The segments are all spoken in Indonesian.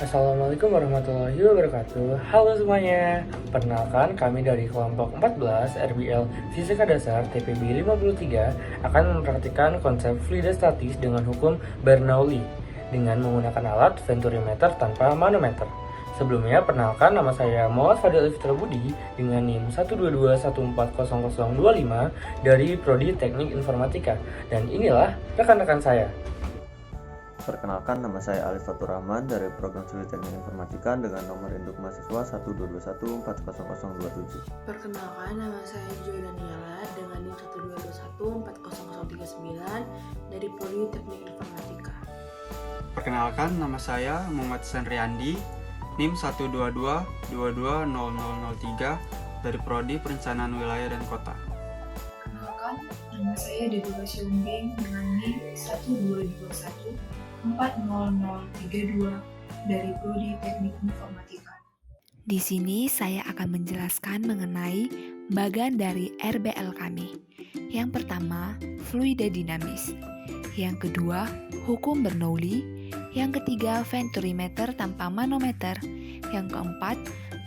Assalamualaikum warahmatullahi wabarakatuh. Halo semuanya. Perkenalkan, kami dari kelompok 14 RBL Fisika Dasar TPB 53 akan mempraktikkan konsep fluida statis dengan hukum Bernoulli dengan menggunakan alat venturimeter tanpa manometer. Sebelumnya, perkenalkan, nama saya Muhammad Fadil Fitra Budi dengan NIM 122140025 dari Prodi Teknik Informatika. Dan inilah rekan-rekan saya. Perkenalkan, nama saya Alif Fatur Rahman dari Program Studi Teknik Informatika dengan nomor induk mahasiswa 122140027. Perkenalkan, nama saya Joy Daniela dengan NIM 122140039 dari Prodi Teknik Informatika. Perkenalkan, nama saya Muhammad Sanriandi, NIM 122220003 dari Prodi Perencanaan Wilayah dan Kota. Perkenalkan, nama saya Deborah Siombing dengan NIM 122140032 dari Prodi Teknik Informatika. Di sini saya akan menjelaskan mengenai bagan dari RBL kami. Yang pertama, fluida dinamis. Yang kedua, hukum Bernoulli. Yang ketiga, venturimeter tanpa manometer. Yang keempat,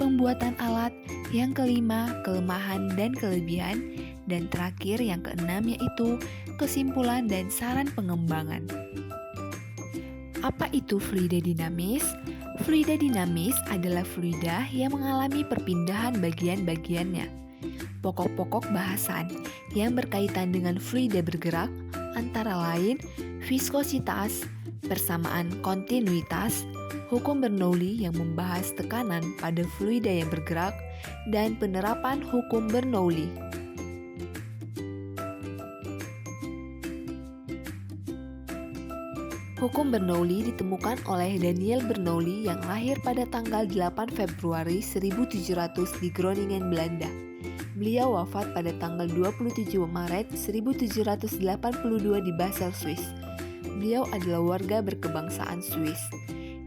pembuatan alat. Yang kelima, kelemahan dan kelebihan. Dan terakhir, yang keenam, yaitu kesimpulan dan saran pengembangan. Apa itu fluida dinamis? Fluida dinamis adalah fluida yang mengalami perpindahan bagian-bagiannya. Pokok-pokok bahasan yang berkaitan dengan fluida bergerak antara lain viskositas, persamaan kontinuitas, hukum Bernoulli yang membahas tekanan pada fluida yang bergerak, dan penerapan hukum Bernoulli. Hukum Bernoulli ditemukan oleh Daniel Bernoulli yang lahir pada tanggal 8 Februari 1700 di Groningen, Belanda. Beliau wafat pada tanggal 27 Maret 1782 di Basel, Swiss. Beliau adalah warga berkebangsaan Swiss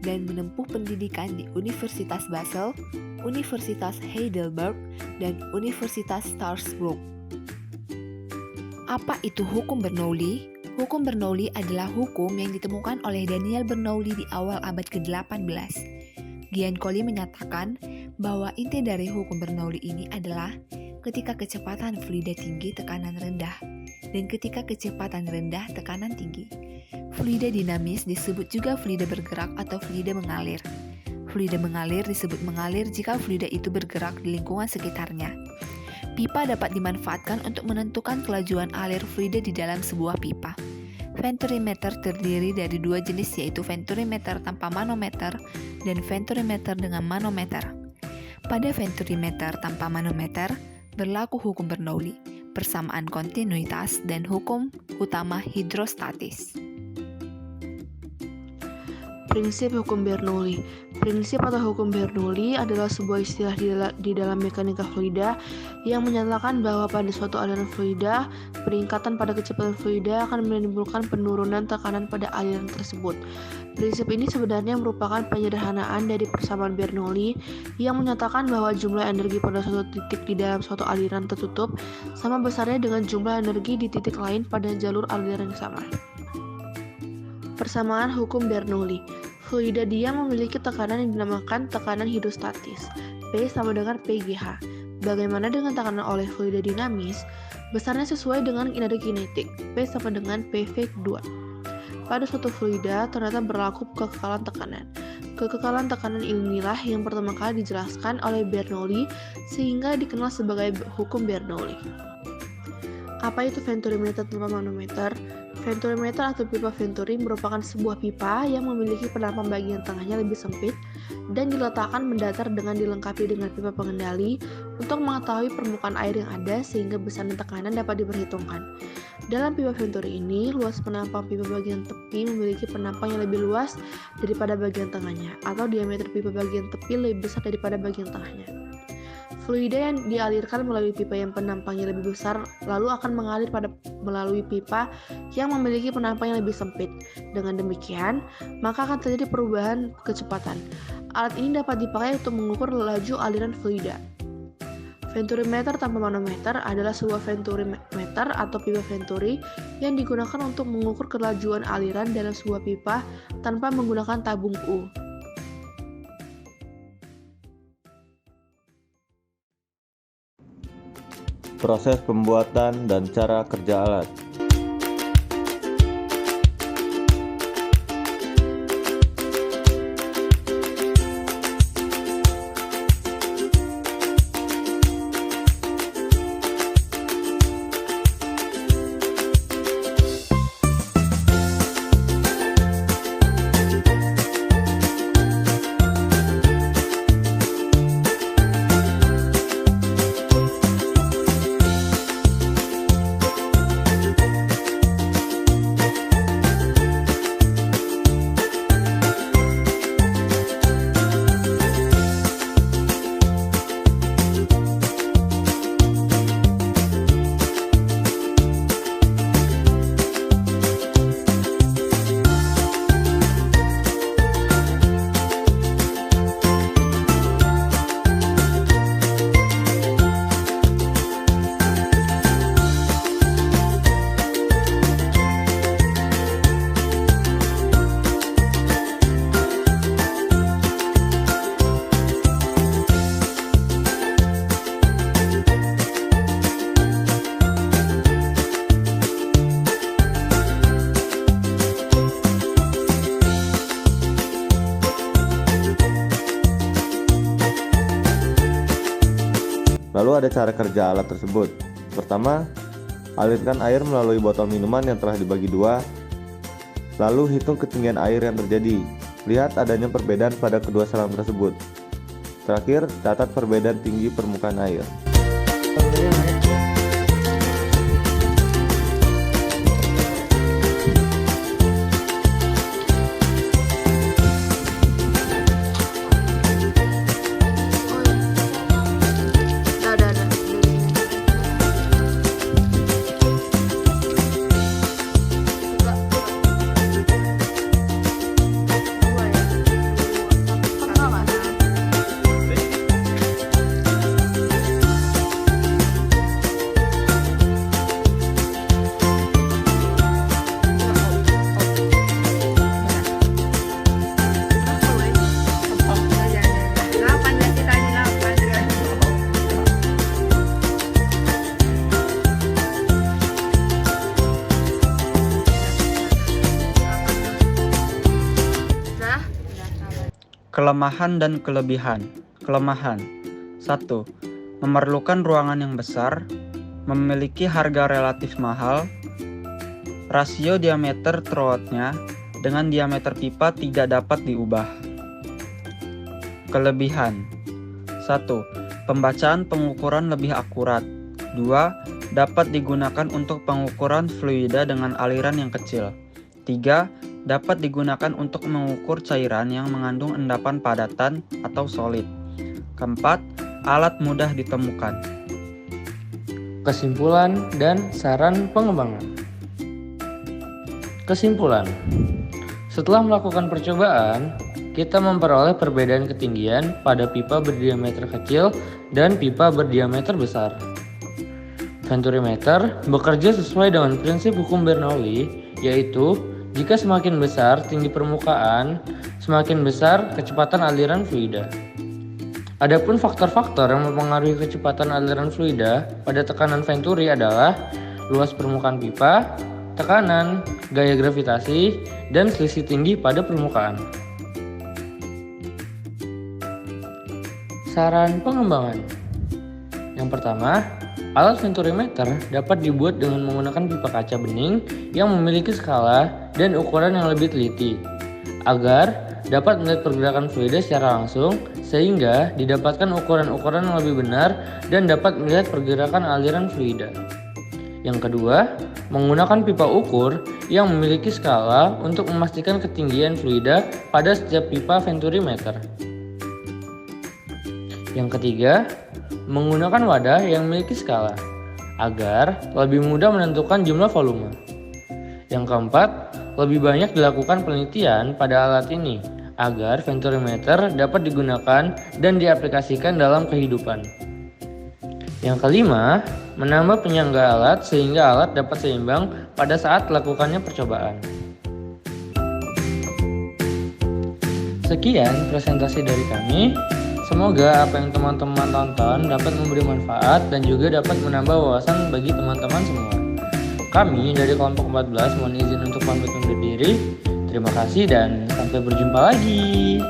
dan menempuh pendidikan di Universitas Basel, Universitas Heidelberg, dan Universitas Strasbourg. Apa itu hukum Bernoulli? Hukum Bernoulli adalah hukum yang ditemukan oleh Daniel Bernoulli di awal abad ke-18. Giancoli menyatakan bahwa inti dari hukum Bernoulli ini adalah ketika kecepatan fluida tinggi tekanan rendah, dan ketika kecepatan rendah tekanan tinggi. Fluida dinamis disebut juga fluida bergerak atau fluida mengalir. Fluida mengalir disebut mengalir jika fluida itu bergerak di lingkungan sekitarnya. Pipa dapat dimanfaatkan untuk menentukan kelajuan alir fluida di dalam sebuah pipa. Venturimeter terdiri dari dua jenis, yaitu venturimeter tanpa manometer dan venturimeter dengan manometer. Pada venturimeter tanpa manometer, berlaku hukum Bernoulli, persamaan kontinuitas, dan hukum utama hidrostatis. Prinsip hukum Bernoulli. Prinsip atau hukum Bernoulli adalah sebuah istilah di dalam mekanika fluida yang menyatakan bahwa pada suatu aliran fluida, peningkatan pada kecepatan fluida akan menimbulkan penurunan tekanan pada aliran tersebut. Prinsip ini sebenarnya merupakan penyederhanaan dari persamaan Bernoulli yang menyatakan bahwa jumlah energi pada suatu titik di dalam suatu aliran tertutup sama besarnya dengan jumlah energi di titik lain pada jalur aliran yang sama. Persamaan hukum Bernoulli. Fluida diam memiliki tekanan yang dinamakan tekanan hidrostatis. P sama dengan PGH. Bagaimana dengan tekanan oleh fluida dinamis? Besarnya sesuai dengan energi kinetik. P sama dengan PV2. Pada suatu fluida ternyata berlaku kekekalan tekanan. Kekekalan tekanan inilah yang pertama kali dijelaskan oleh Bernoulli sehingga dikenal sebagai hukum Bernoulli. Apa itu venturimeter tanpa manometer? Venturimeter atau pipa venturi merupakan sebuah pipa yang memiliki penampang bagian tengahnya lebih sempit dan diletakkan mendatar dengan dilengkapi dengan pipa pengendali untuk mengetahui permukaan air yang ada sehingga besaran tekanan dapat diperhitungkan. Dalam pipa venturi ini, luas penampang pipa bagian tepi memiliki penampang yang lebih luas daripada bagian tengahnya, atau diameter pipa bagian tepi lebih besar daripada bagian tengahnya. Fluida yang dialirkan melalui pipa yang penampangnya lebih besar lalu akan mengalir melalui pipa yang memiliki penampang yang lebih sempit. Dengan demikian, maka akan terjadi perubahan kecepatan. Alat ini dapat dipakai untuk mengukur laju aliran fluida. Venturimeter tanpa manometer adalah sebuah venturimeter atau pipa venturi yang digunakan untuk mengukur kelajuan aliran dalam sebuah pipa tanpa menggunakan tabung U. proses pembuatan dan cara kerja alat. Lalu ada cara kerja alat tersebut. Pertama, alirkan air melalui botol minuman yang telah dibagi dua. Lalu hitung ketinggian air yang terjadi. Lihat adanya perbedaan pada kedua selang tersebut. Terakhir, catat perbedaan tinggi permukaan air. Kelemahan dan kelebihan. Kelemahan 1. Memerlukan ruangan yang besar, memiliki harga relatif mahal, rasio diameter throatnya dengan diameter pipa tidak dapat diubah. Kelebihan 1. Pembacaan pengukuran lebih akurat. 2. Dapat digunakan untuk pengukuran fluida dengan aliran yang kecil. 3. Dapat digunakan untuk mengukur cairan yang mengandung endapan padatan atau solid. Keempat, alat mudah ditemukan. Kesimpulan dan saran pengembangan. Kesimpulan. Setelah melakukan percobaan, kita memperoleh perbedaan ketinggian pada pipa berdiameter kecil dan pipa berdiameter besar. Venturimeter bekerja sesuai dengan prinsip hukum Bernoulli, yaitu jika semakin besar tinggi permukaan, semakin besar kecepatan aliran fluida. Adapun faktor-faktor yang mempengaruhi kecepatan aliran fluida pada tekanan Venturi adalah luas permukaan pipa, tekanan, gaya gravitasi, dan selisih tinggi pada permukaan. Saran pengembangan. Yang pertama, alat Venturimeter dapat dibuat dengan menggunakan pipa kaca bening yang memiliki skala dan ukuran yang lebih teliti, agar dapat melihat pergerakan fluida secara langsung sehingga didapatkan ukuran-ukuran yang lebih benar dan dapat melihat pergerakan aliran fluida. Yang kedua, menggunakan pipa ukur yang memiliki skala untuk memastikan ketinggian fluida pada setiap pipa Venturimeter. Yang ketiga, menggunakan wadah yang memiliki skala agar lebih mudah menentukan jumlah volume. Yang keempat, lebih banyak dilakukan penelitian pada alat ini agar Venturimeter dapat digunakan dan diaplikasikan dalam kehidupan. Yang kelima, menambah penyangga alat sehingga alat dapat seimbang pada saat melakukannya percobaan. Sekian presentasi dari kami. Semoga apa yang teman-teman tonton dapat memberi manfaat dan juga dapat menambah wawasan bagi teman-teman semua. Kami dari kelompok 14 mohon izin untuk pamit undur diri. Terima kasih dan sampai berjumpa lagi.